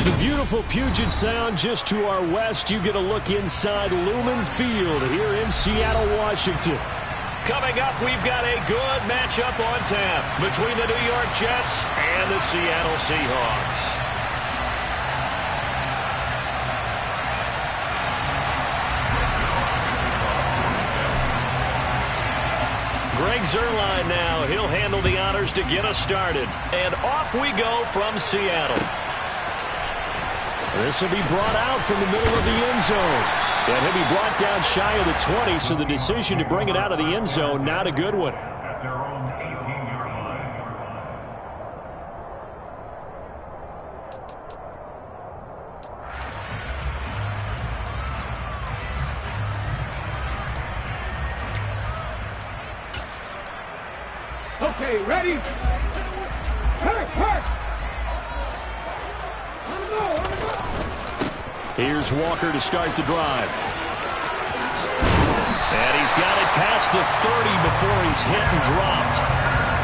the beautiful Puget Sound just to our west. You get a look inside Lumen Field here in Seattle, Washington. Coming up, we've got a good matchup on tap between the New York Jets and the Seattle Seahawks. Greg Zuerlein now. He'll handle the honors to get us started. And off we go from Seattle. This will be brought out from the middle of the end zone. And he'll be brought down shy of the 20, so the decision to bring it out of the end zone, not a good one. Okay, ready? Hurt! Here's Walker to start the drive. And he's got it past the 30 before he's hit and dropped.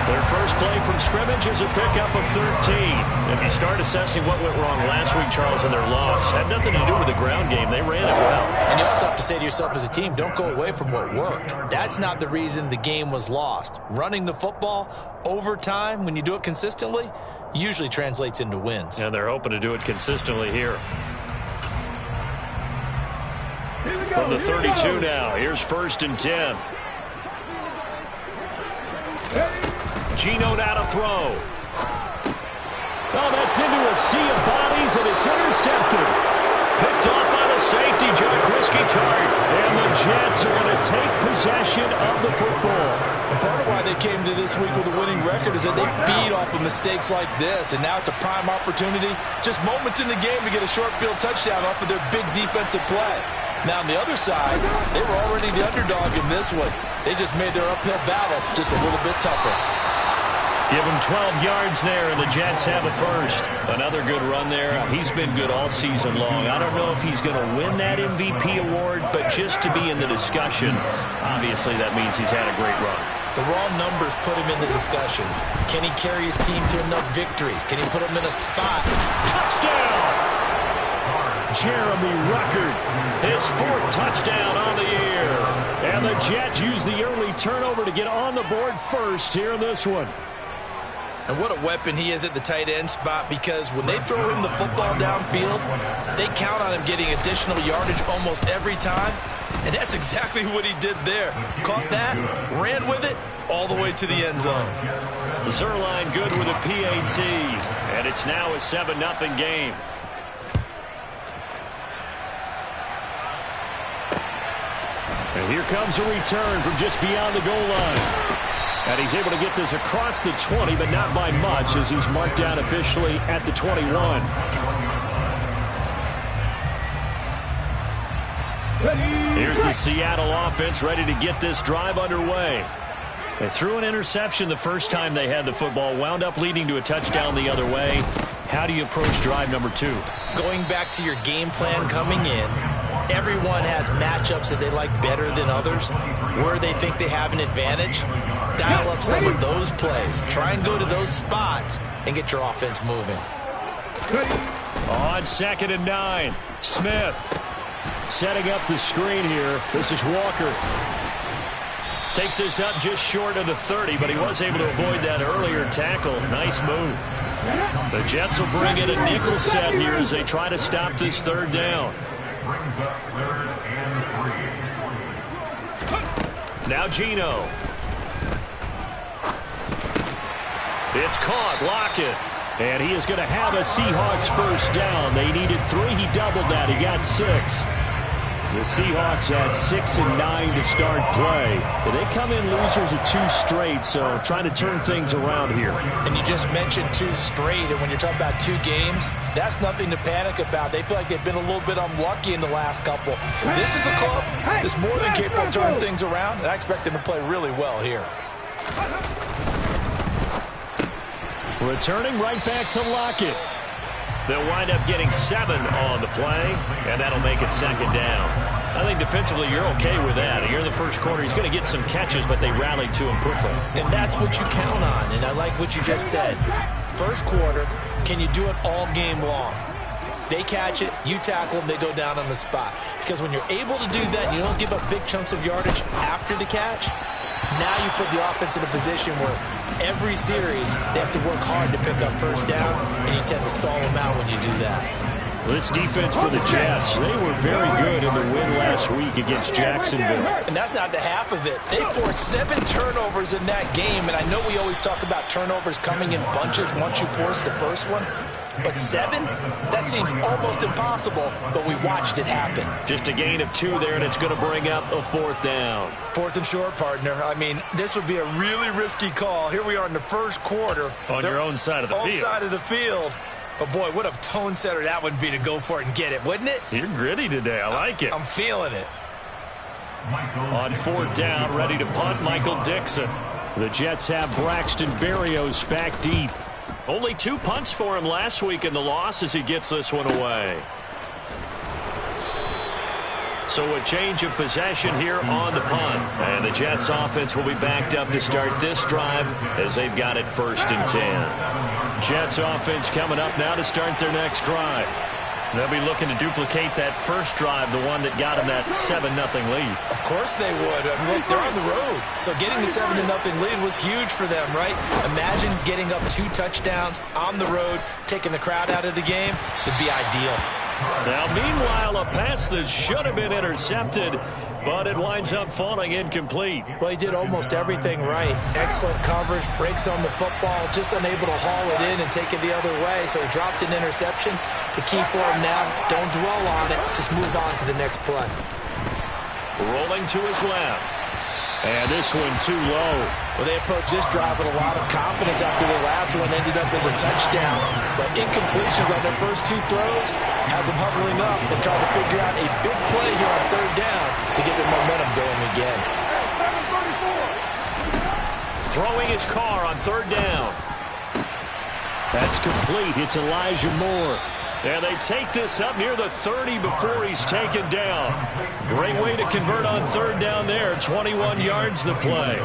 Their first play from scrimmage is a pickup of 13. If you start assessing what went wrong last week, Charles, in their loss, had nothing to do with the ground game. They ran it well. And you also have to say to yourself as a team, don't go away from what worked. That's not the reason the game was lost. Running the football over time, when you do it consistently, usually translates into wins. And they're hoping to do it consistently here. From the 32 now, here's 1st and 10. Geno now to throw. Oh, that's into a sea of bodies, and it's intercepted. Picked off by the safety, Jaquiski Tartt. And the Jets are going to take possession of the football. And part of why they came to this week with a winning record is that they feed off of mistakes like this, and now it's a prime opportunity. Just moments in the game to get a short field touchdown off of their big defensive play. Now, on the other side, they were already the underdog in this one. They just made their uphill battle just a little bit tougher. Give him 12 yards there, and the Jets have a first. Another good run there. He's been good all season long. I don't know if he's going to win that MVP award, but just to be in the discussion, obviously that means he's had a great run. The raw numbers put him in the discussion. Can he carry his team to enough victories? Can he put them in a spot? Touchdown! Jeremy Ruckert, his 4th touchdown on the year. And the Jets use the early turnover to get on the board first here in this one. And what a weapon he is at the tight end spot, because when they throw him the football downfield, they count on him getting additional yardage almost every time. And that's exactly what he did there. Caught that, ran with it, all the way to the end zone. Zuerlein good with a PAT. And it's now a 7-0 game. And here comes a return from just beyond the goal line. And he's able to get this across the 20, but not by much, as he's marked down officially at the 21. Here's the Seattle offense ready to get this drive underway. They threw an interception the first time they had the football, wound up leading to a touchdown the other way. How do you approach drive number 2? Going back to your game plan coming in, everyone has matchups that they like better than others, where they think they have an advantage. Dial up some of those plays. Try and go to those spots and get your offense moving. On 2nd and 9, Smith setting up the screen here. This is Walker. Takes this up just short of the 30, but he was able to avoid that earlier tackle. Nice move. The Jets will bring in a nickel set here as they try to stop this 3rd down. Now Geno. It's caught. Lockett. And he is going to have a Seahawks first down. They needed 3. He doubled that. He got 6. The Seahawks had 6 and 9 to start play. But they come in losers of 2 straight, so trying to turn things around here. And you just mentioned 2 straight, and when you're talking about 2 games, that's nothing to panic about. They feel like they've been a little bit unlucky in the last couple. This is a club that's more than capable of turning things around, and I expect them to play really well here. Returning right back to Lockett. They'll wind up getting 7 on the play, and that'll make it 2nd down. I think defensively you're okay with that. Here in the first quarter, he's going to get some catches, but they rallied to him quickly. And that's what you count on, and I like what you just said. First quarter, can you do it all game long? They catch it, you tackle them, they go down on the spot. Because when you're able to do that, you don't give up big chunks of yardage after the catch, now you put the offense in a position where every series they have to work hard to pick up first downs, and you tend to stall them out when you do that. This defense for the Jets, they were very good in the win last week against Jacksonville. And that's not the half of it. They forced 7 turnovers in that game, and I know we always talk about turnovers coming in bunches once you force the first one. But 7? That seems almost impossible, but we watched it happen. Just a gain of 2 there, and it's going to bring up a 4th down. 4th and short, partner. I mean, this would be a really risky call. Here we are in the first quarter. On your own side of the field. Own side of the field. But, boy, what a tone setter that would be to go for it and get it, wouldn't it? You're gritty today. I like it. I'm feeling it. On 4th down, ready to punt, Michael Dixon. The Jets have Braxton Berrios back deep. Only 2 punts for him last week in the loss as he gets this one away. So a change of possession here on the punt. And the Jets offense will be backed up to start this drive as they've got it 1st and 10. Jets offense coming up now to start their next drive. They'll be looking to duplicate that first drive, the one that got them that 7-0 lead. Of course they would. I mean, look, they're on the road. So getting the 7-0 lead was huge for them, right? Imagine getting up 2 touchdowns on the road, taking the crowd out of the game. It'd be ideal. Now, meanwhile, a pass that should have been intercepted, but it winds up falling incomplete. Well, he did almost everything right. Excellent coverage, breaks on the football, just unable to haul it in and take it the other way. So he dropped an interception. The key for him now, don't dwell on it. Just move on to the next play. Rolling to his left. And this one too low. Well, they approached this drive with a lot of confidence after their last one ended up as a touchdown. But incompletions on their first 2 throws has them huddling up and trying to figure out a big play here on 3rd down to get their momentum going again. Throwing his car on 3rd down. That's complete. It's Elijah Moore. And they take this up near the 30 before he's taken down. Great way to convert on 3rd down there. 21 yards the play.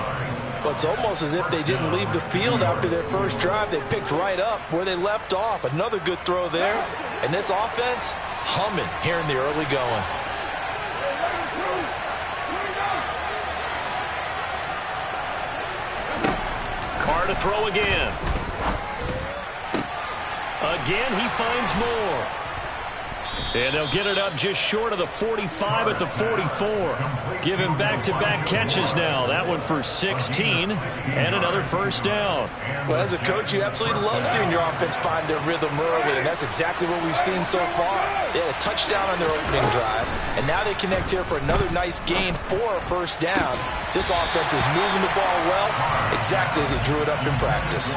Well, it's almost as if they didn't leave the field after their first drive. They picked right up where they left off. Another good throw there. And this offense, humming here in the early going. Carr to throw again. Again, he finds Moore. And they'll get it up just short of the 45 at the 44. Give him back-to-back catches now. That one for 16 and another 1st down. Well, as a coach, you absolutely love seeing your offense find their rhythm early, and that's exactly what we've seen so far. They had a touchdown on their opening drive, and now they connect here for another nice gain for a 1st down. This offense is moving the ball well, exactly as he drew it up in practice.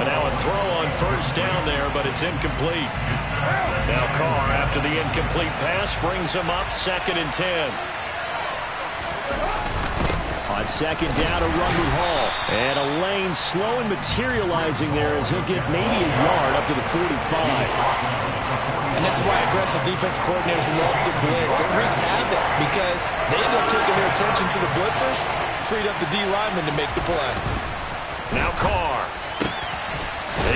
And now a throw on 1st down there, but it's incomplete. Now Carr, after the incomplete pass, brings him up 2nd and 10. On 2nd down, a run with Hall. And a lane slow and materializing there as he'll get maybe a yard up to the 45. And this is why aggressive defense coordinators love to blitz. It wreaks havoc because they end up taking their attention to the blitzers, freed up the D lineman to make the play. Now Carr.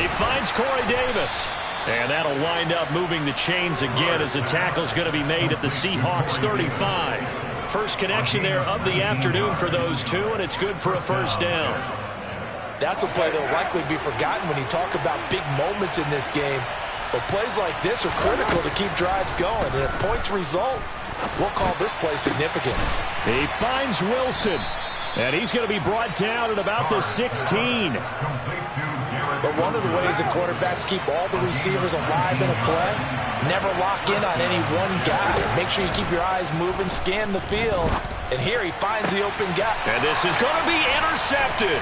He finds Corey Davis. And that'll wind up moving the chains again as the tackle's going to be made at the Seahawks 35. First connection there of the afternoon for those 2, and it's good for a 1st down. That's a play that will likely be forgotten when you talk about big moments in this game. But plays like this are critical to keep drives going. And if points result, we'll call this play significant. He finds Wilson, and he's going to be brought down at about the 16. But one of the ways that quarterbacks keep all the receivers alive in a play, never lock in on any one guy. Make sure you keep your eyes moving, scan the field. And here he finds the open gap. And this is going to be intercepted.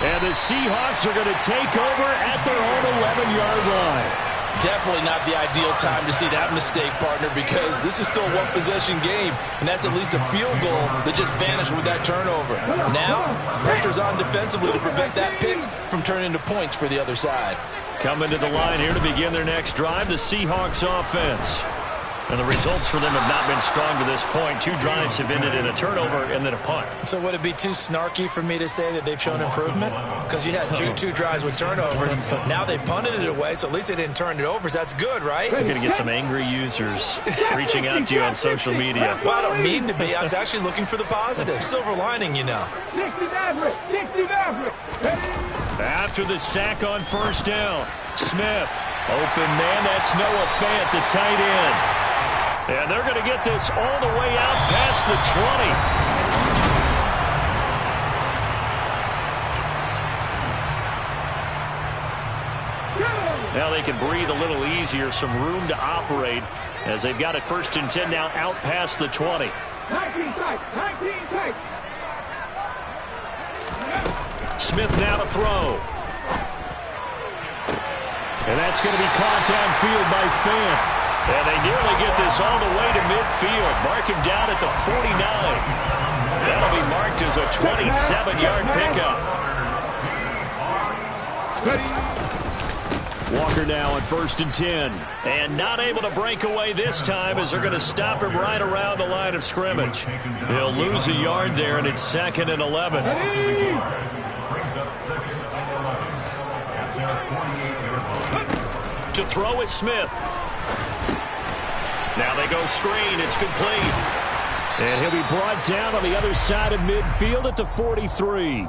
And the Seahawks are going to take over at their own 11-yard line. Definitely not the ideal time to see that mistake, partner, because this is still a one-possession game, and that's at least a field goal that just vanished with that turnover. Now, pressure's on defensively to prevent that pick from turning into points for the other side. Coming to the line here to begin their next drive, the Seahawks offense. And the results for them have not been strong to this point. 2 drives have ended in a turnover and then a punt. So would it be too snarky for me to say that they've shown improvement? Because you had two drives with turnovers. Now they punted it away, so at least they didn't turn it over. So that's good, right? You're going to get some angry users reaching out to you on social media. Well, I don't mean to be. I was actually looking for the positive. Silver lining, you know. After the sack on first down, Smith. Open man, that's Noah Fant, the tight end. And they're going to get this all the way out past the 20. Now they can breathe a little easier, some room to operate as they've got it 1st and 10 now out past the 20. 19 tight, 19 tight. Smith now to throw. And that's going to be caught downfield by Fant. And they nearly get this all the way to midfield. Mark him down at the 49. That'll be marked as a 27-yard pickup. Walker now on 1st and 10. And not able to break away this time as they're going to stop him right around the line of scrimmage. He'll lose a yard there, and it's 2nd and 11. To throw is Smith. Now they go screen. It's complete. And he'll be brought down on the other side of midfield at the 43.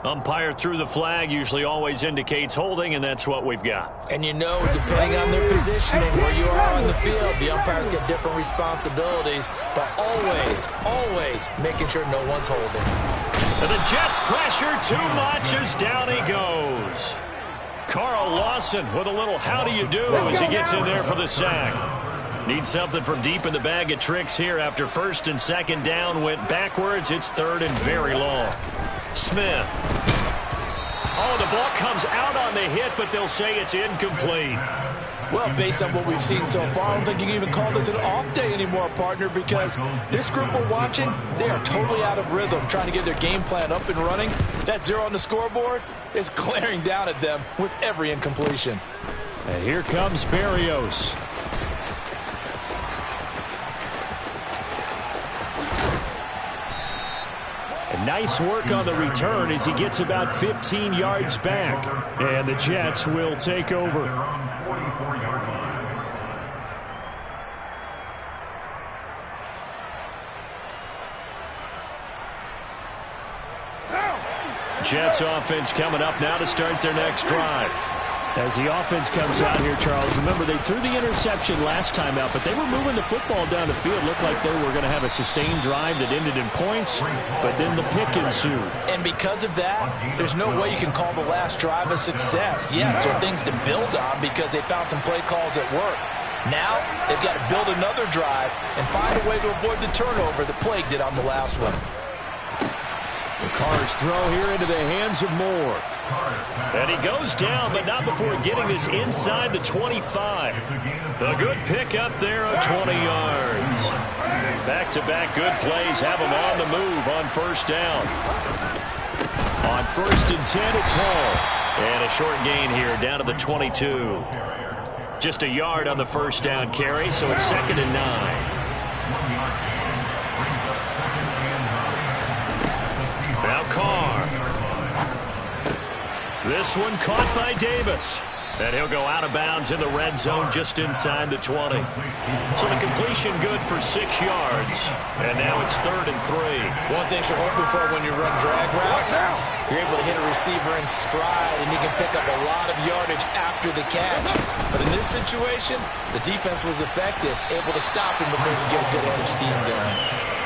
Umpire threw the flag, usually always indicates holding, and that's what we've got. And you know, depending on their positioning, where you are on the field, the umpires get different responsibilities, but always making sure no one's holding. And the Jets pressure too much as down he goes. Carl Lawson with a little how do you do as he gets in there for the sack. Needs something from deep in the bag of tricks here after 1st and 2nd down went backwards. It's 3rd and very long. Smith. Oh, the ball comes out on the hit, but they'll say it's incomplete. Well, based on what we've seen so far, I don't think you can even call this an off day anymore, partner, because this group we're watching, they are totally out of rhythm, trying to get their game plan up and running. That 0 on the scoreboard is glaring down at them with every incompletion. And here comes Berrios. And nice work on the return as he gets about 15 yards back. And the Jets will take over. Jets offense coming up now to start their next drive. As the offense comes out here, Charles, remember they threw the interception last time out, but they were moving the football down the field. Looked like they were going to have a sustained drive that ended in points, but then the pick ensued. And because of that, there's no way you can call the last drive a success. Yes, there are things to build on because they found some play calls that work. Now, they've got to build another drive and find a way to avoid the turnover that plagued it on the last one. The Cards throw here into the hands of Moore. And he goes down, but not before getting this inside the 25. A good pick up there of 20 yards. Back-to-back good plays have him on the move on 1st down. On 1st and 10, it's Hall. And a short gain here down to the 22. Just a yard on the 1st down carry, so it's 2nd and 9. Now Carr. This one caught by Davis. And he'll go out of bounds in the red zone just inside the 20. So the completion good for 6 yards. And now it's 3rd and 3. One thing you're hoping for when you run drag routes, you're able to hit a receiver in stride, and he can pick up a lot of yardage after the catch. But in this situation, the defense was effective, able to stop him before he could get a good head of steam going.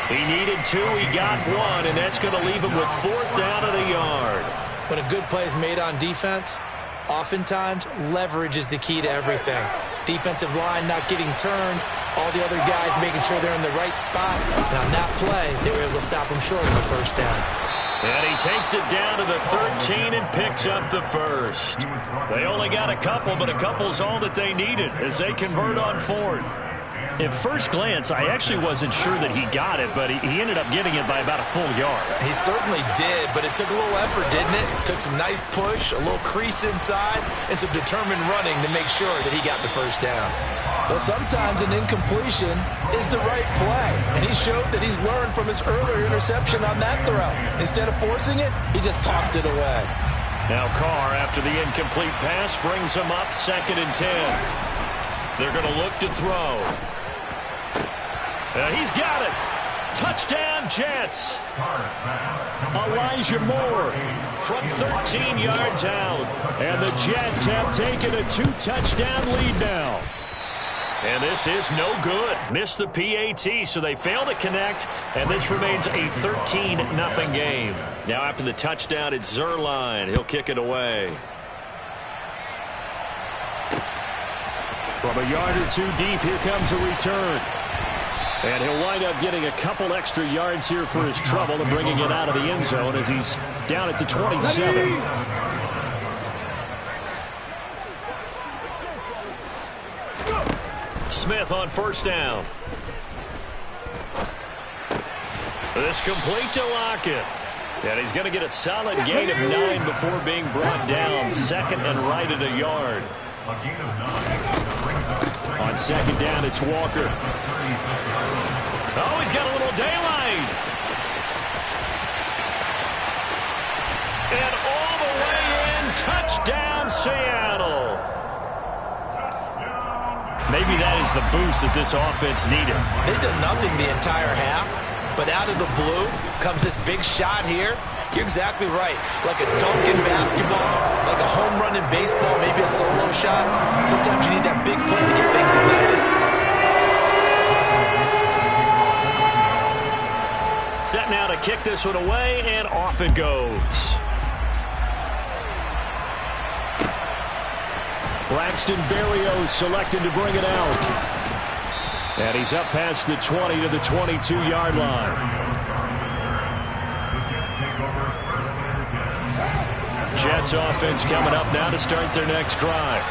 He needed 2, he got 1, and that's going to leave him with 4th down and a yard. When a good play is made on defense, oftentimes leverage is the key to everything. Defensive line not getting turned, all the other guys making sure they're in the right spot. And on that play, they were able to stop him short of the 1st down. And he takes it down to the 13 and picks up the 1st. They only got a couple, but a couple's all that they needed as they convert on 4th. At first glance, I actually wasn't sure that he got it, but he ended up getting it by about a full yard. He certainly did, but it took a little effort, didn't it? Took some nice push, a little crease inside, and some determined running to make sure that he got the 1st down. Well, sometimes an incompletion is the right play, and he showed that he's learned from his earlier interception on that throw. Instead of forcing it, he just tossed it away. Now Carr, after the incomplete pass, brings him up 2nd and 10. They're going to look to throw. He's got it. Touchdown, Jets. Elijah Moore From 13 yards out. and the Jets have taken a 2-touchdown lead now. And this is no good. Missed the PAT, so they fail to connect, and this remains a 13-0 game. Now after the touchdown, it's Zuerlein. He'll kick it away. From a yard or two deep, here comes a return. And he'll wind up getting a couple extra yards here for his trouble and bringing it out of the end zone as he's down at the 27. Smith on 1st down. This complete to Lockett. And he's going to get a solid gain of 9 before being brought down. 2nd and right at a yard. On 2nd down, it's Walker. Oh, he's got a little daylight. And all the way in, touchdown Seattle. Maybe that is the boost that this offense needed. They've done nothing the entire half, but out of the blue comes this big shot here. You're exactly right. Like a dunk in basketball, like a home run in baseball, maybe a solo shot. Sometimes you need that big play to get things ignited. Set now to kick this one away, and off it goes. Braxton Berrios selected to bring it out. And he's up past the 20 to the 22-yard line. Jets offense coming up now to start their next drive.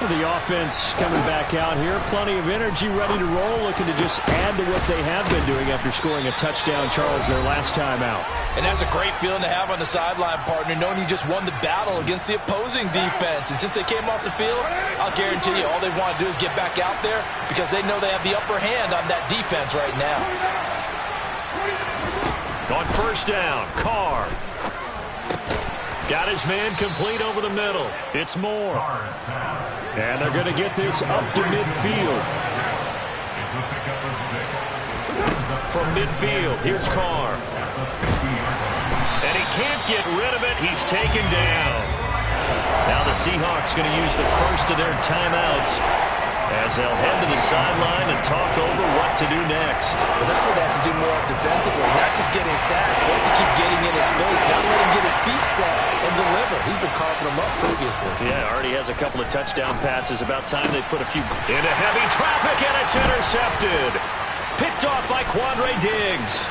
The offense coming back out here. Plenty of energy, ready to roll, looking to just add to what they have been doing after scoring a touchdown, Charles, their last time out. And that's a great feeling to have on the sideline, partner, knowing you just won the battle against the opposing defense. And since they came off the field, I'll guarantee you all they want to do is get back out there because they know they have the upper hand on that defense right now. On 1st down, Carr. Got his man complete over the middle. It's Moore. And they're going to get this up to midfield. From midfield, here's Carr. And he can't get rid of it. He's taken down. Now the Seahawks going to use the first of their timeouts as they'll head to the sideline and talk over what to do next. Well, that's what they have to do more of defensively, not just getting sacks, but to keep getting in his face, not let him get his feet set and deliver. He's been carving them up previously. Yeah, already has a couple of touchdown passes. About time they put a few into heavy traffic, and it's intercepted. Picked off by Quandre Diggs.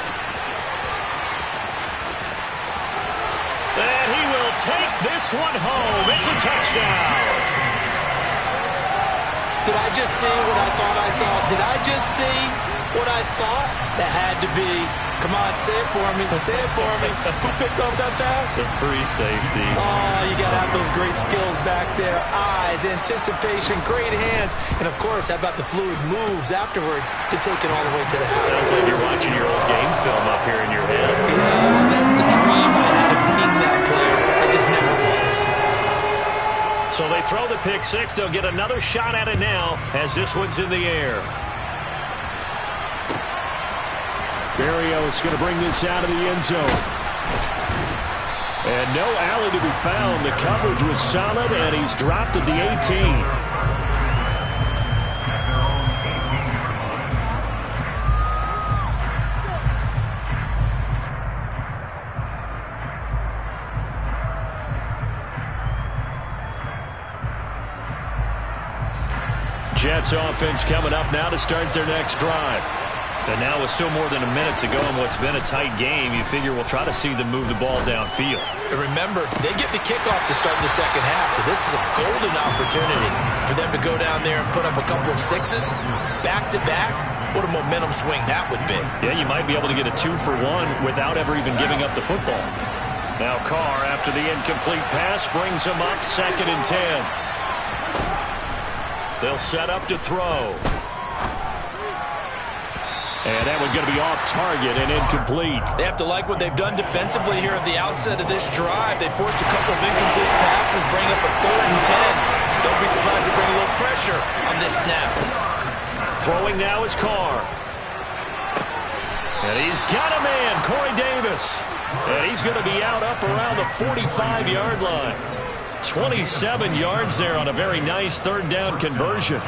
And he will take this one home. It's a touchdown. Did I just see what I thought I saw? Did I just see what I thought? That had to be. Come on, say it for me. Say it for me. Who picked up that pass? The free safety. Oh, you got to have those great skills back there. Eyes, anticipation, great hands. And, of course, how about the fluid moves afterwards to take it all the way to the house? Sounds like you're watching your old game film up here in your head. Yeah, that's the dream I had of being that player. I just never was. So they throw the pick six. They'll get another shot at it now as this one's in the air. Berrios going to bring this out of the end zone. And no alley to be found. The coverage was solid, and he's dropped at the 18. Jets offense coming up now to start their next drive. And now with still more than a minute to go in what's been a tight game, you figure we'll try to see them move the ball downfield. And remember, they get the kickoff to start the second half, so this is a golden opportunity for them to go down there and put up a couple of sixes back-to-back. What a momentum swing that would be. Yeah, you might be able to get a 2-for-1 without ever even giving up the football. Now Carr, after the incomplete pass, brings him up 2nd and 10. They'll set up to throw. And that one's going to be off target and incomplete. They have to like what they've done defensively here at the outset of this drive. They forced a couple of incomplete passes, bring up a 3rd and 10. Don't be surprised to bring a little pressure on this snap. Throwing now is Carr. And he's got a man, Corey Davis. And he's going to be out up around the 45-yard line. 27 yards there on a very nice 3rd down conversion.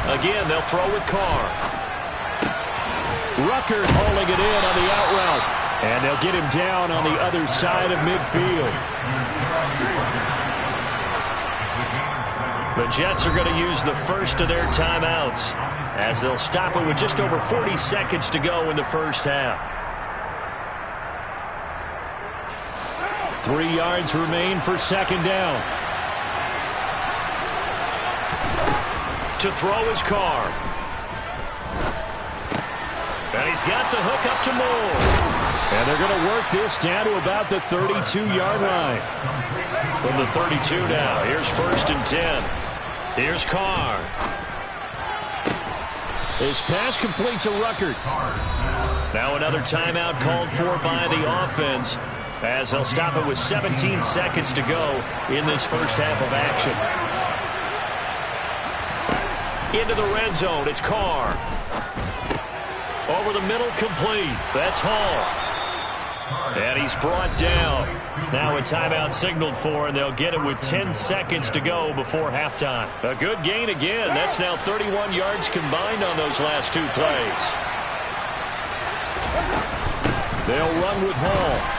Again, they'll throw with Carr. Ruckert hauling it in on the out route. And they'll get him down on the other side of midfield. The Jets are going to use the first of their timeouts as they'll stop it with just over 40 seconds to go in the first half. 3 yards remain for 2nd down. To throw is Carr. And he's got the hook up to Moore. And they're going to work this down to about the 32-yard line. From the 32 now, here's 1st and 10. Here's Carr. His pass complete to Ruckert. Now another timeout called for by the offense as they'll stop it with 17 seconds to go in this first half of action. Into the red zone, it's Carr. Over the middle, complete. That's Hall. And he's brought down. Now a timeout signaled for, and they'll get it with 10 seconds to go before halftime. A good gain again. That's now 31 yards combined on those last 2 plays. They'll run with Hall.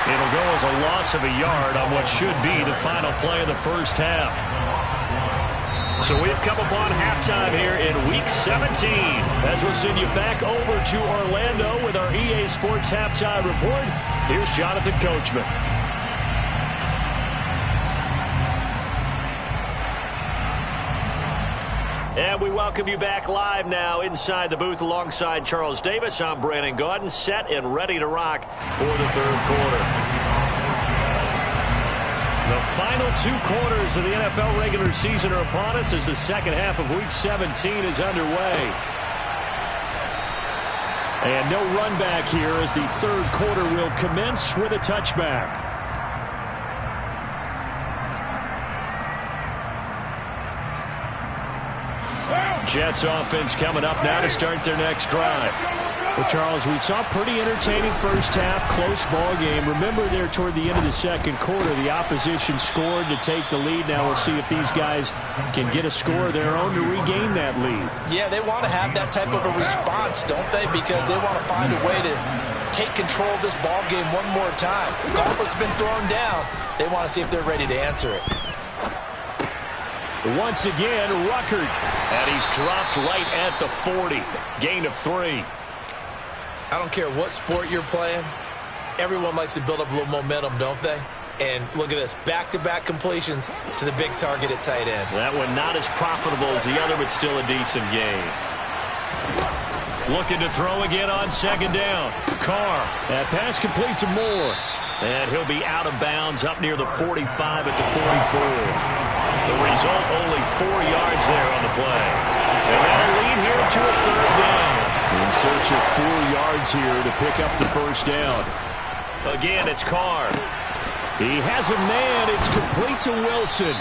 It'll go as a loss of a yard on what should be the final play of the first half. So we've come upon halftime here in Week 17 as we'll send you back over to Orlando with our EA Sports Halftime Report. Here's Jonathan Coachman. And we welcome you back live now inside the booth alongside Charles Davis. I'm Brandon Gaudin, set and ready to rock for the 3rd quarter. The final 2 quarters of the NFL regular season are upon us as the second half of Week 17 is underway. And no run back here as the 3rd quarter will commence with a touchback. Jets offense coming up now to start their next drive. Well, Charles, we saw a pretty entertaining first half, close ball game. Remember there toward the end of the 2nd quarter, the opposition scored to take the lead. Now we'll see if these guys can get a score of their own to regain that lead. Yeah, they want to have that type of a response, don't they? Because they want to find a way to take control of this ball game one more time. The gauntlet's been thrown down. They want to see if they're ready to answer it. Once again, Ruckert. And he's dropped right at the 40. Gain of 3. I don't care what sport you're playing. Everyone likes to build up a little momentum, don't they? And look at this, back-to-back completions to the big target at tight end. That one not as profitable as the other, but still a decent gain. Looking to throw again on 2nd down. Carr. That pass complete to Moore. And he'll be out of bounds up near the 45 at the 44. The result, only 4 yards there on the play. And that'll lead here to a 3rd down. In search of 4 yards here to pick up the 1st down. Again, it's Carr. He has a man. It's complete to Wilson.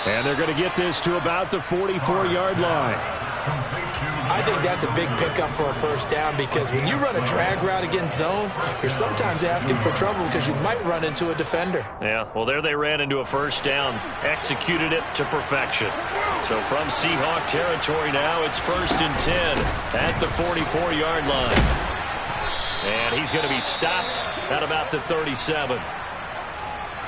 And they're going to get this to about the 44-yard line. I think that's a big pickup for a 1st down because when you run a drag route against zone, you're sometimes asking for trouble because you might run into a defender. Yeah, well, there they ran into a 1st down, executed it to perfection. So from Seahawk territory now, it's 1st and 10 at the 44-yard line. And he's going to be stopped at about the 37.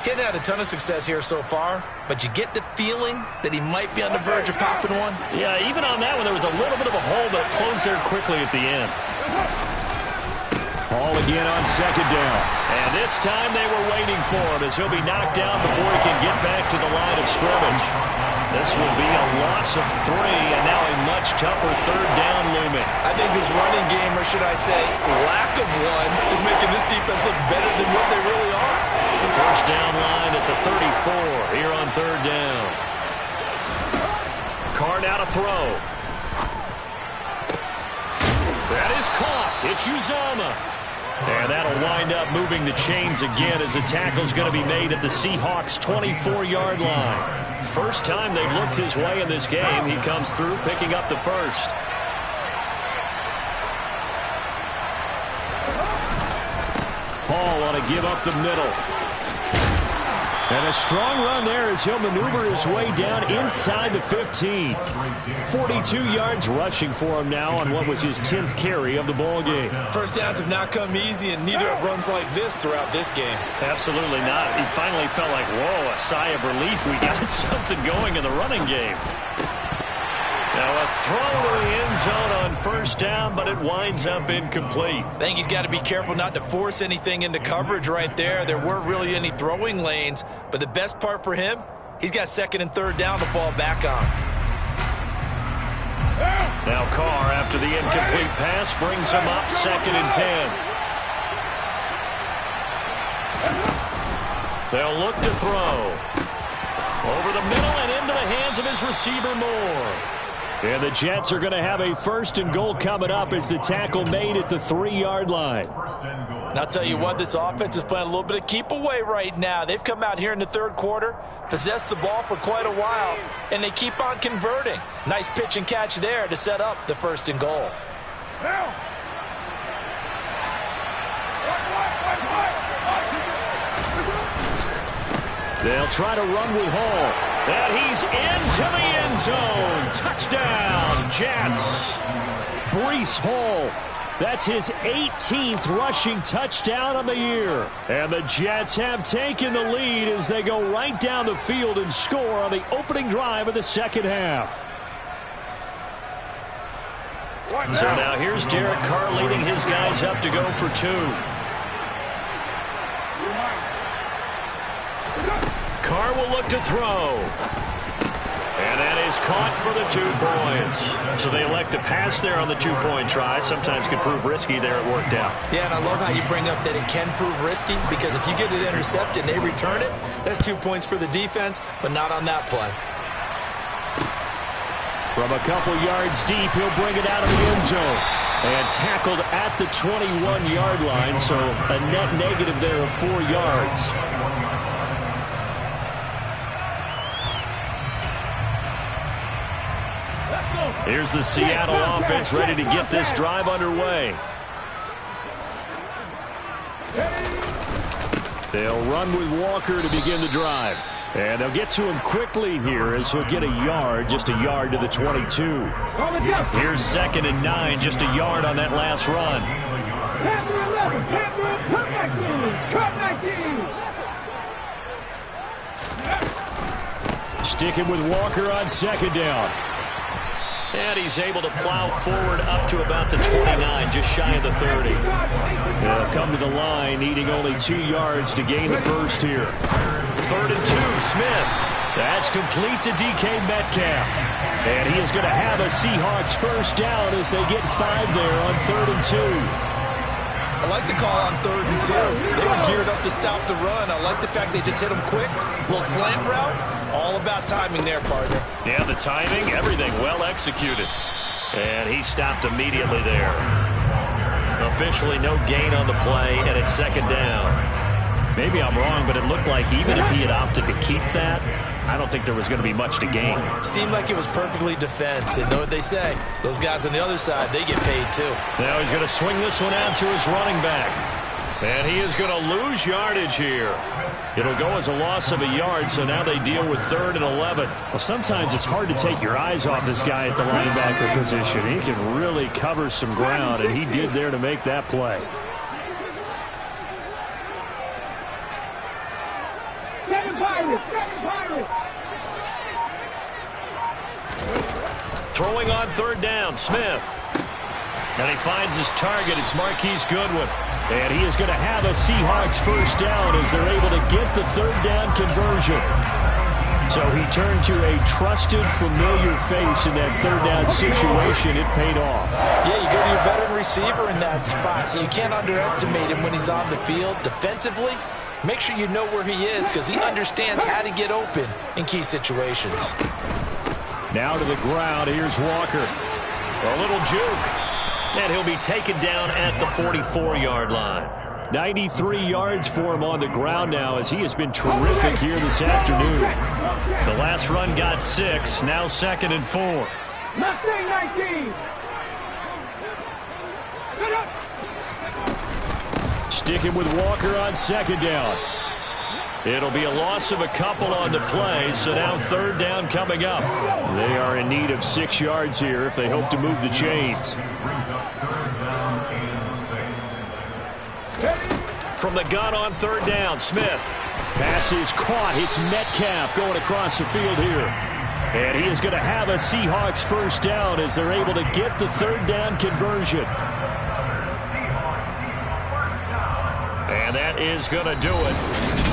He's had a ton of success here so far, but you get the feeling that he might be on the verge of popping one. Yeah, even on that one, there was a little bit of a hole, but it closed there quickly at the end. Ball again on 2nd down. And this time they were waiting for him as he'll be knocked down before he can get back to the line of scrimmage. This will be a loss of 3, and now a much tougher 3rd down looming. I think this running game, or should I say lack of one, is making this defense look better than what they really are. The first down line at the 34 here on third down. Carr now to throw. That is caught. It's Uzomah. And that'll wind up moving the chains again as the tackle's going to be made at the Seahawks' 24-yard line. First time they've looked his way in this game. He comes through picking up the first. Hall on a give up the middle. And a strong run there as he'll maneuver his way down inside the 15. 42 yards rushing for him now on what was his 10th carry of the ball game. First downs have not come easy, and neither have runs like this throughout this game. Absolutely not. He finally felt like, whoa, a sigh of relief. We got something going in the running game. Now a throw to the end zone on first down, but it winds up incomplete. I think he's got to be careful not to force anything into coverage right there. There weren't really any throwing lanes, but the best part for him, he's got second and third down to fall back on. Now Carr, after the incomplete pass, brings him up second and 10. They'll look to throw. Over the middle and into the hands of his receiver Moore. And the Jets are going to have a first and goal coming up as the tackle made at the 3-yard line. And I'll tell you what, this offense is playing a little bit of keep away right now. They've come out here in the third quarter, possessed the ball for quite a while, and they keep on converting. Nice pitch and catch there to set up the first and goal. They'll try to run with Hall. And he's into the end zone. Touchdown, Jets. Breece Hall. That's his 18th rushing touchdown on the year. And the Jets have taken the lead as they go right down the field and score on the opening drive of the second half. So now here's Derek Carr leading his guys up to go for two. Carr will look to throw. And that is caught for the 2 points. So they elect to pass there on the 2-point try. Sometimes can prove risky there. It worked out. Yeah, and I love how you bring up that it can prove risky, because if you get it intercepted and they return it, that's 2 points for the defense, but not on that play. From a couple yards deep, he'll bring it out of the end zone. And tackled at the 21-yard line, so a net negative there of 4 yards. Here's the Seattle offense ready to get this drive underway. They'll run with Walker to begin the drive. And they'll get to him quickly here as he'll get a yard, just a yard to the 22. Here's second and 9, just a yard on that last run. Sticking with Walker on second down. And he's able to plow forward up to about the 29, just shy of the 30. They'll come to the line, needing only 2 yards to gain the first here. Third and 2, Smith. That's complete to DK Metcalf. And he is going to have a Seahawks first down as they get 5 there on third and 2. I like the call on third and 2. They were geared up to stop the run. I like the fact they just hit him quick. Little slant route. All about timing there, partner. Yeah, the timing, everything well executed. And he stopped immediately there. Officially no gain on the play, and it's second down. Maybe I'm wrong, but it looked like even if he had opted to keep that, I don't think there was going to be much to gain. Seemed like it was perfectly defense. And know what they say? Those guys on the other side, they get paid too. Now he's going to swing this one out to his running back. And he is going to lose yardage here. It'll go as a loss of a yard, so now they deal with third and 11. Well, sometimes it's hard to take your eyes off this guy at the linebacker position. He can really cover some ground, and he did there to make that play. Throwing on third down, Smith. And he finds his target. It's Marquise Goodwin. And he is going to have a Seahawks first down as they're able to get the third down conversion. So he turned to a trusted, familiar face in that third down situation. It paid off. Yeah, you go to your veteran receiver in that spot, so you can't underestimate him when he's on the field. Defensively, make sure you know where he is because he understands how to get open in key situations. Now to the ground. Here's Walker. A little juke. And he'll be taken down at the 44-yard line. 93 yards for him on the ground now as he has been terrific here this afternoon. The last run got 6. Now 2nd and 4. Mustang 19. Sticking with Walker on 2nd down. It'll be a loss of a couple on the play, so now 3rd down coming up. They are in need of 6 yards here if they hope to move the chains. From the gun on 3rd down, Smith. Pass is caught. It's Metcalf going across the field here. And he is going to have a Seahawks 1st down as they're able to get the 3rd down conversion. And that is going to do it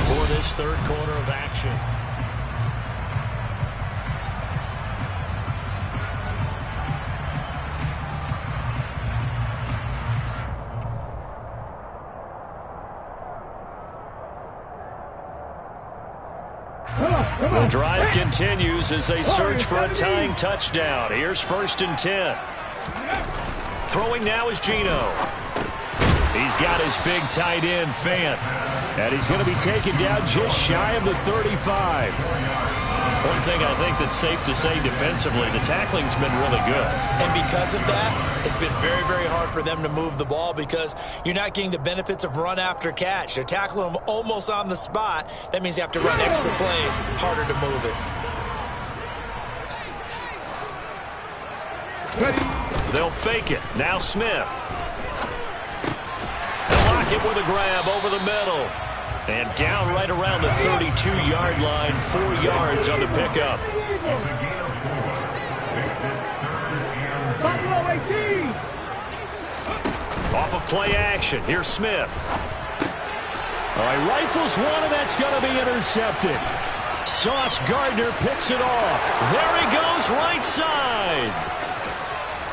for this 3rd quarter of action. The drive continues as they search for a tying touchdown. Here's 1st and 10. Throwing now is Geno. He's got his big tight end, Fant. And he's going to be taken down just shy of the 35. One thing I think that's safe to say defensively, the tackling's been really good. And because of that, it's been very, very hard for them to move the ball because you're not getting the benefits of run after catch. They're tackling them almost on the spot. That means you have to run extra plays, harder to move it. They'll fake it. Now Smith. They'll lock it with a grab over the middle. And down right around the 32-yard line, 4 yards on the pickup. Off of play action, here's Smith. All right, rifles one, and that's going to be intercepted. Sauce Gardner picks it off. There he goes, right side.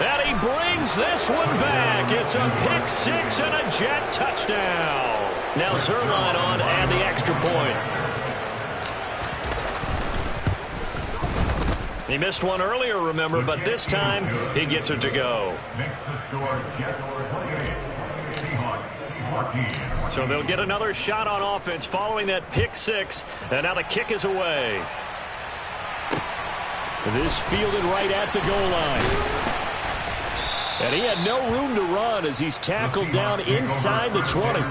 And he brings this one back. It's a pick 6 and a Jet touchdown. Now Zerline on and the extra point. He missed one earlier, remember, but this time he gets it to go. So they'll get another shot on offense following that pick 6, and now the kick is away. This fielded right at the goal line. And he had no room to run as he's tackled down inside the 20.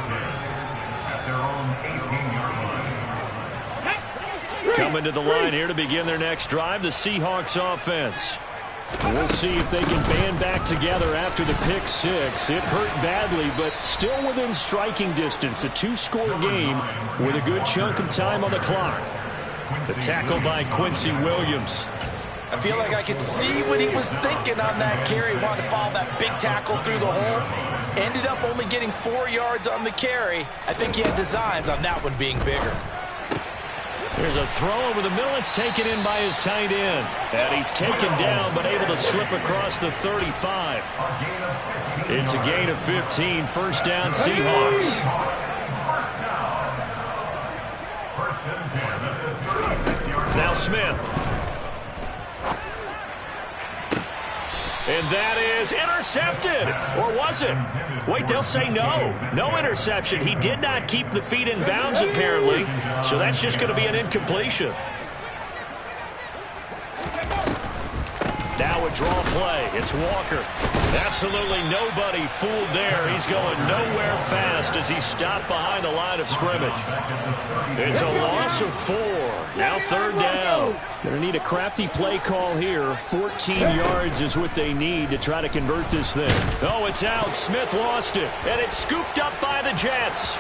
Coming to the line here to begin their next drive, the Seahawks offense. We'll see if they can band back together after the pick 6. It hurt badly, but still within striking distance. A 2-score game with a good chunk of time on the clock. The tackle by Quincy Williams. I feel like I could see what he was thinking on that carry. He wanted to follow that big tackle through the hole. Ended up only getting 4 yards on the carry. I think he had designs on that one being bigger. There's a throw over the middle. It's taken in by his tight end. And he's taken down but able to slip across the 35. It's a gain of 15. 1st down Seahawks. Now Smith. And that is intercepted. Or was it? Wait, they'll say no. No interception. He did not keep the feet in bounds, apparently. So that's just going to be an incompletion. Now a draw play. It's Walker. Absolutely nobody fooled there. He's going nowhere fast as he stopped behind the line of scrimmage. It's a loss of 4. Now 3rd down. Going to need a crafty play call here. 14 yards is what they need to try to convert this thing. Oh, it's out. Smith lost it. And it's scooped up by the Jets.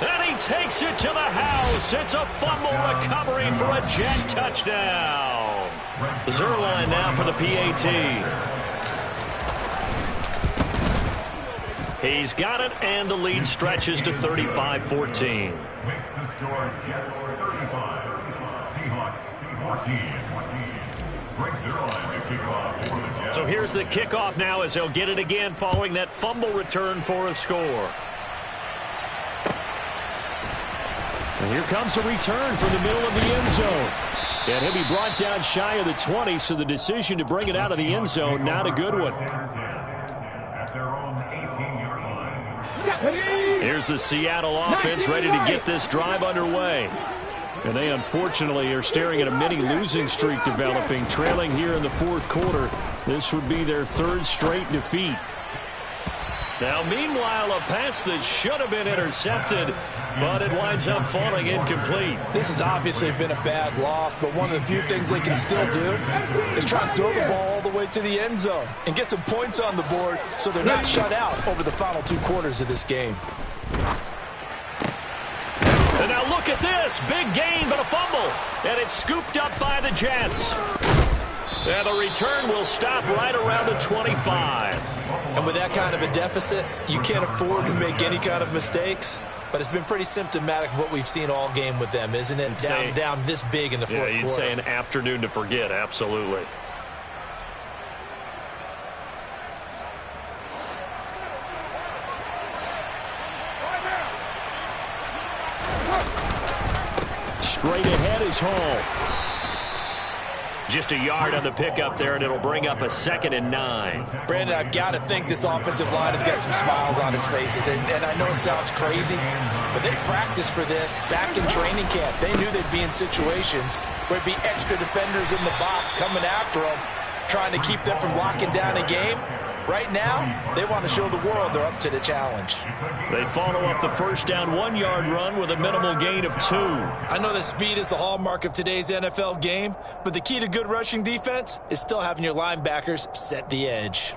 And he takes it to the house. It's a fumble recovery for a Jet touchdown. Zerline now for the PAT. He's got it, and the lead stretches to 35-14. Makes the score Jets 35, Seahawks 14. Greg Zerline to kick off for the Jets. So here's the kickoff now as they'll get it again following that fumble return for a score. And here comes a return from the middle of the end zone. And he'll be brought down shy of the 20, so the decision to bring it out of the end zone, not a good one. At their own 18-yard line. Here's the Seattle offense ready to get this drive underway. And they unfortunately are staring at a mini losing streak developing, trailing here in the fourth quarter. This would be their third straight defeat. Now, meanwhile, a pass that should have been intercepted, but it winds up falling incomplete. This has obviously been a bad loss, but one of the few things they can still do is try to throw the ball all the way to the end zone and get some points on the board so they're not shut out over the final 2 quarters of this game. And now look at this. Big gain, but a fumble. And it's scooped up by the Jets. And the return will stop right around the 25. And with that kind of a deficit, you can't afford to make any kind of mistakes. But it's been pretty symptomatic of what we've seen all game with them, isn't it? Down this big in the fourth quarter. Yeah, you'd say an afternoon to forget, absolutely. Straight ahead is Hall. Just a yard on the pickup there, and it'll bring up a 2nd and 9. Brandon, I've got to think this offensive line has got some smiles on its faces. And I know it sounds crazy, but they practiced for this back in training camp. They knew they'd be in situations where it'd be extra defenders in the box coming after them, trying to keep them from locking down a game. Right now, they want to show the world they're up to the challenge. They follow up the first down 1-yard run with a minimal gain of 2. I know that speed is the hallmark of today's NFL game, but the key to good rushing defense is still having your linebackers set the edge.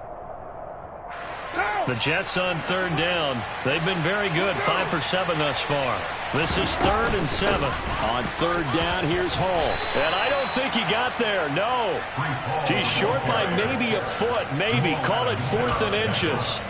The Jets on 3rd down. They've been very good, 5 for 7 thus far. This is 3rd and 7. On 3rd down, here's Hall. And I don't think he got there, no. He's short by maybe a foot, maybe. Call it 4th and inches.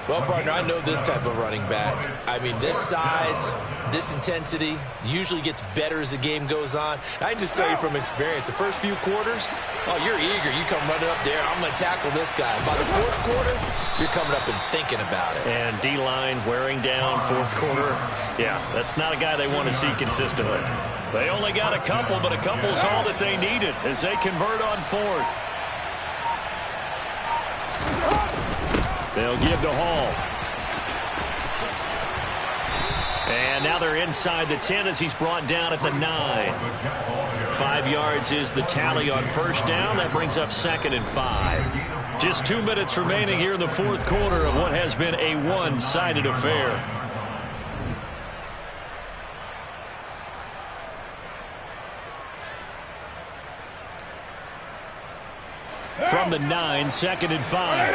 Well, partner, I know this type of running back. I mean, this size, this intensity usually gets better as the game goes on. I can just tell you from experience, the first few quarters, oh, you're eager. You come running up there, I'm going to tackle this guy. By the 4th quarter, you're coming up and thinking about it. And D-line wearing down 4th quarter. Yeah, that's not a guy they want to see consistently. They only got a couple, but a couple's all that they needed as they convert on 4th. They'll give to Hall. And now they're inside the 10 as he's brought down at the 9. 5 yards is the tally on 1st down. That brings up 2nd and 5. Just 2 minutes remaining here in the 4th quarter of what has been a one-sided affair. From the 9, 2nd and 5.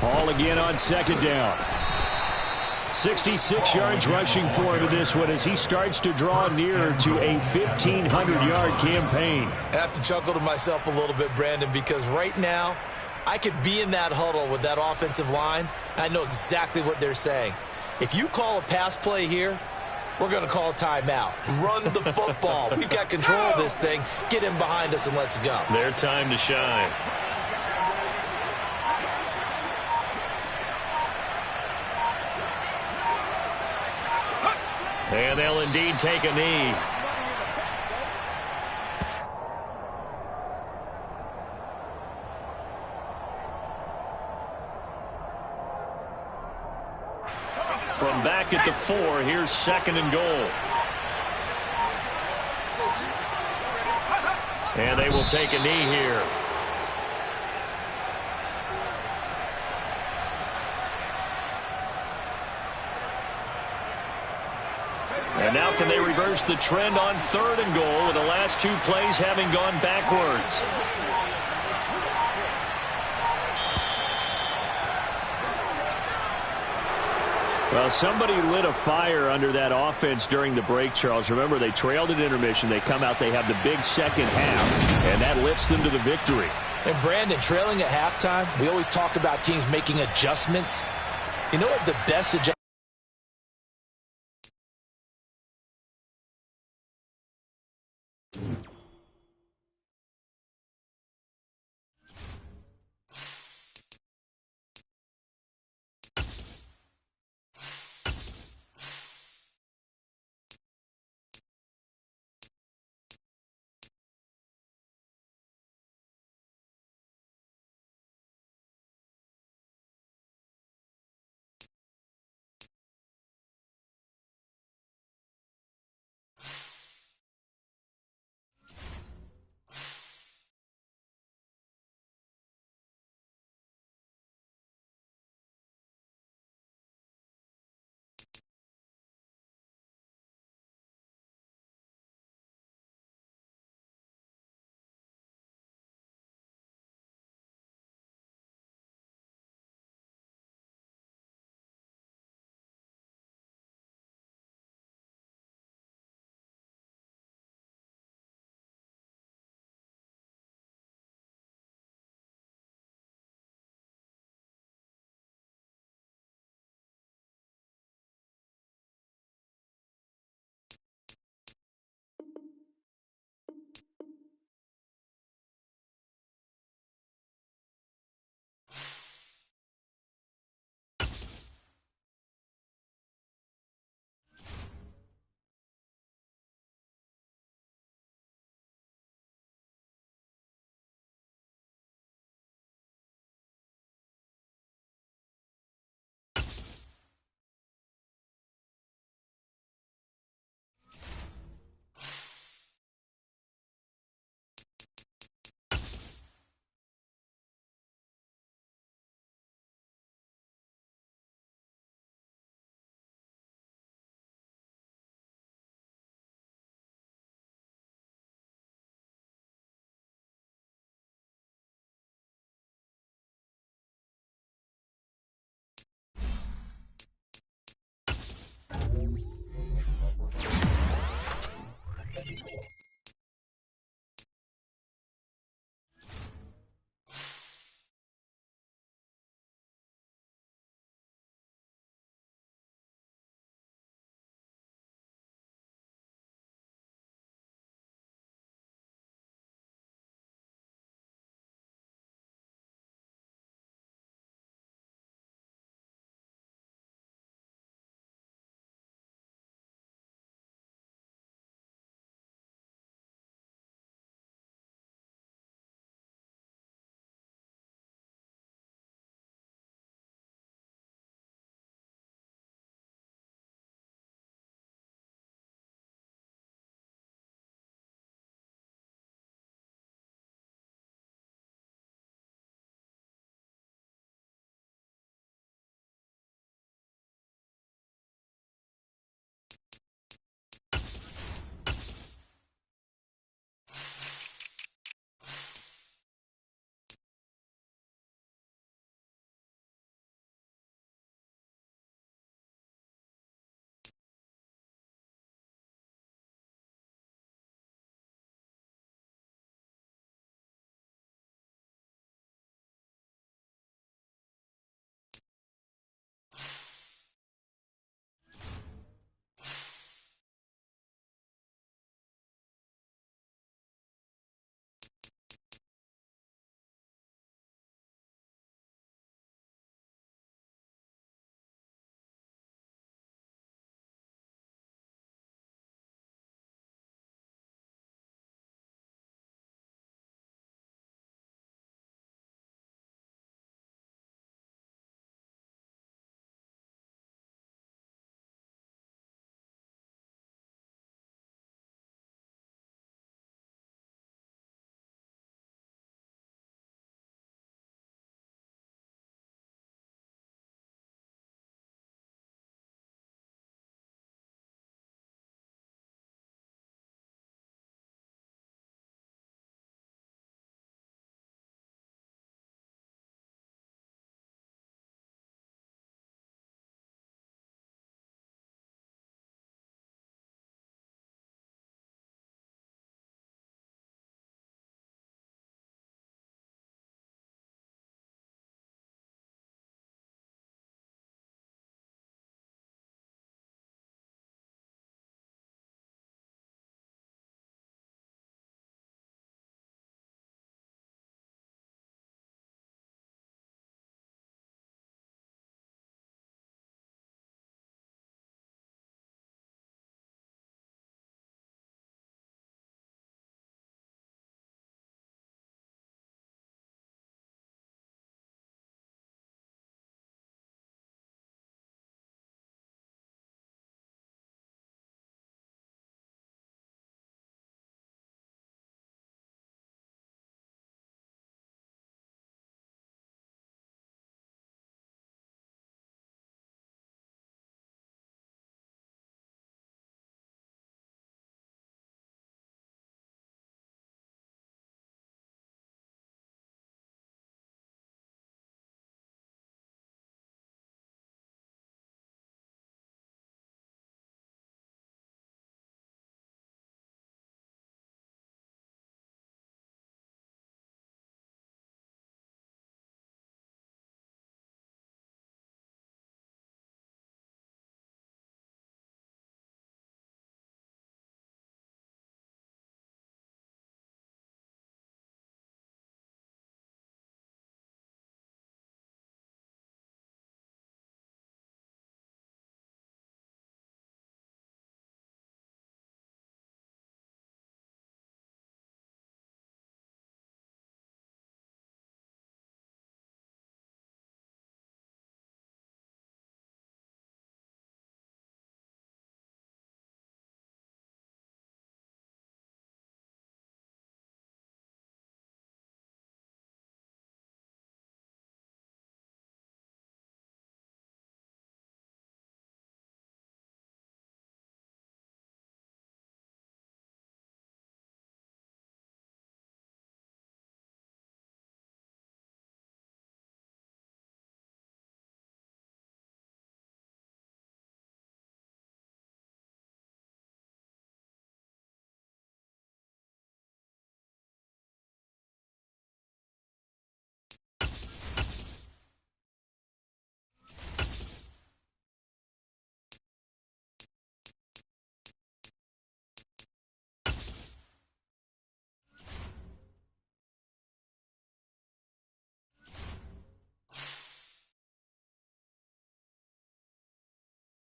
Hall again on 2nd down. 66 yards rushing for him in this one as he starts to draw nearer to a 1,500-yard campaign. I have to chuckle to myself a little bit, Brandon, because right now I could be in that huddle with that offensive line. I know exactly what they're saying. If you call a pass play here, we're going to call a timeout. Run the football. We've got control of this thing. Get him behind us and let's go. Their time to shine. And they'll indeed take a knee. From back at the 4, here's 2nd and goal. And they will take a knee here. And now can they reverse the trend on 3rd and goal with the last 2 plays having gone backwards? Well, somebody lit a fire under that offense during the break, Charles. Remember, they trailed at intermission. They come out, they have the big second half, and that lifts them to the victory. And Brandon, trailing at halftime, we always talk about teams making adjustments. You know what the best adjustment